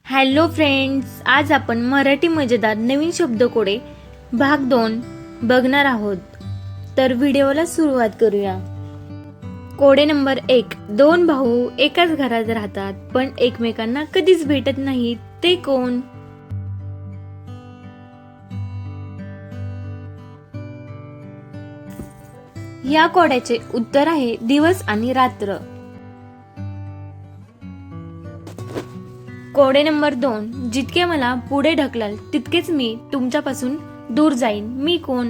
Hello friends, आज आपण मराठी मजेदार नवीन शब्दकोडे भाग 2 बघणार आहोत. तर व्हिडिओला सुरुवात करूया. कोडे नंबर 1. दोन भाऊ एकाच घरात राहतात पण एकमेकांना कधीच भेटत नाहीत, ते कोण? या कोड्याचे उत्तर आहे दिवस आणि रात्र. कोडे नंबर 2. जितके मला पुढे ढकलाल तितकेच मी तुमच्यापासून दूर जाईन, मी कोण?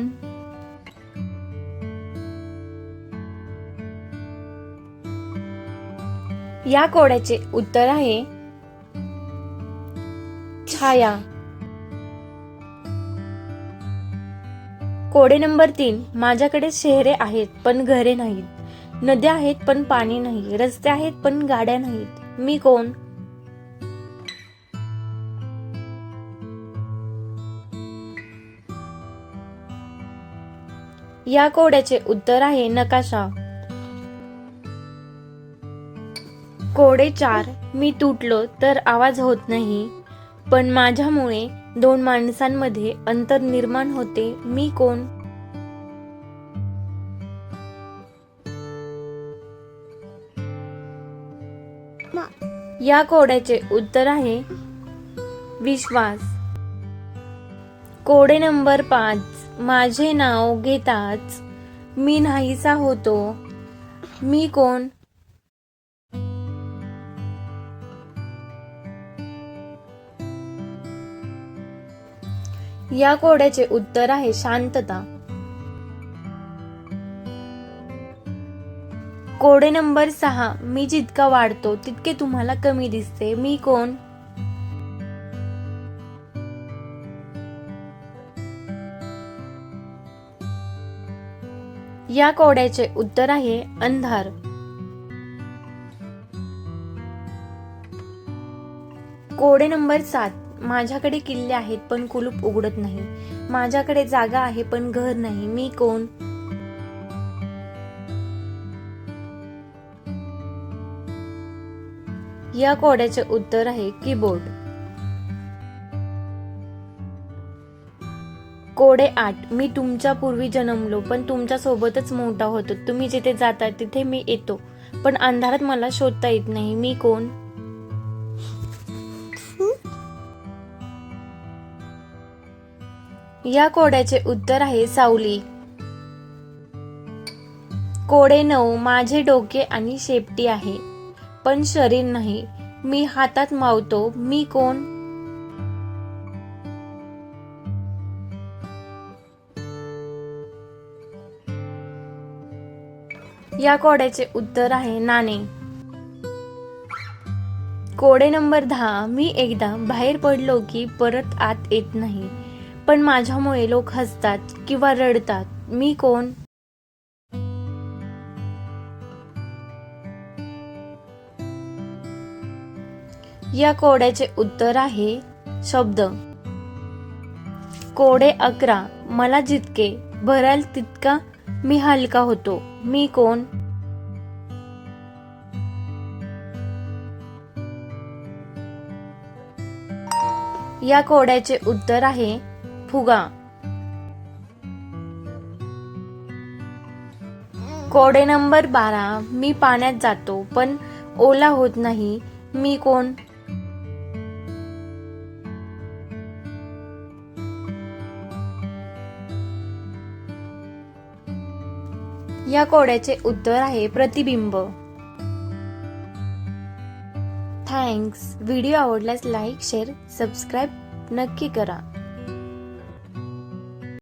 या कोड्याचे उत्तर आहे छाया. कोडे नंबर 3. माझ्याकडे शहरे आहेत पण घरे नाहीत, नद्या आहेत पण पाणी नाही, रस्ते आहेत पण गाड्या नाहीत, मी कोण? या कोड्याचे उत्तर आहे नकाशा. कोडे 4. मी तुटलो तर आवाज होत नाही, पण माझ्यामुळे दोन माणसांमध्ये अंतर निर्माण होते, मी कोण? या कोड्याचे उत्तर आहे विश्वास. कोडे नंबर 5. माझे नाव घेताच मी नाहीसा होतो, मी कोण? या कोड्याचे उत्तर आहे शांतता. कोडे नंबर 6. मी जितका वाढतो तितके तुम्हाला कमी दिसते, मी कोण? या कोड्याचे उत्तर आहे अंधार. कोडे नंबर 7. माझ्याकडे किल्ले आहेत पण कुलूप उघडत नाही, माझ्याकडे जागा आहे पण घर नाही, मी कोण? या कोड्याचे उत्तर आहे कीबोर्ड. कोडे 8. मी तुमच्या पूर्वी जन्मलो पण तुमच्या सोबतच मोठा होतो, तुम्ही जिथे जाता तिथे मी येतो, पण अंधारात मला शोधता येत नाही, मी कोण? या कोड्याचे उत्तर आहे सावली. कोडे 9. माझे डोके आणि शेपटी आहे पण शरीर नाही, मी हातात मावतो, मी कोण? या कोड्याचे उत्तर आहे नाणे. कोडे नंबर 10. मी एकदा बाहेर पडलो की परत आत येत नाही, पण माझ्यामुळे लोक हसतात किंवा रडतात, मी कोण? या कोड्याचे उत्तर आहे शब्द. कोडे 11. मला जितके भराल तितका मी हलका होतो, मी कोण? या कोड्याचे उत्तर आहे फुगा. कोडे नंबर 12. मी पाण्यात जातो पण ओला होत नाही, मी कोण? या कोड्याचे उत्तर आहे प्रतिबिंब. थँक्स. व्हिडिओ आवडल्यास लाईक, शेअर, सबस्क्राईब नक्की करा.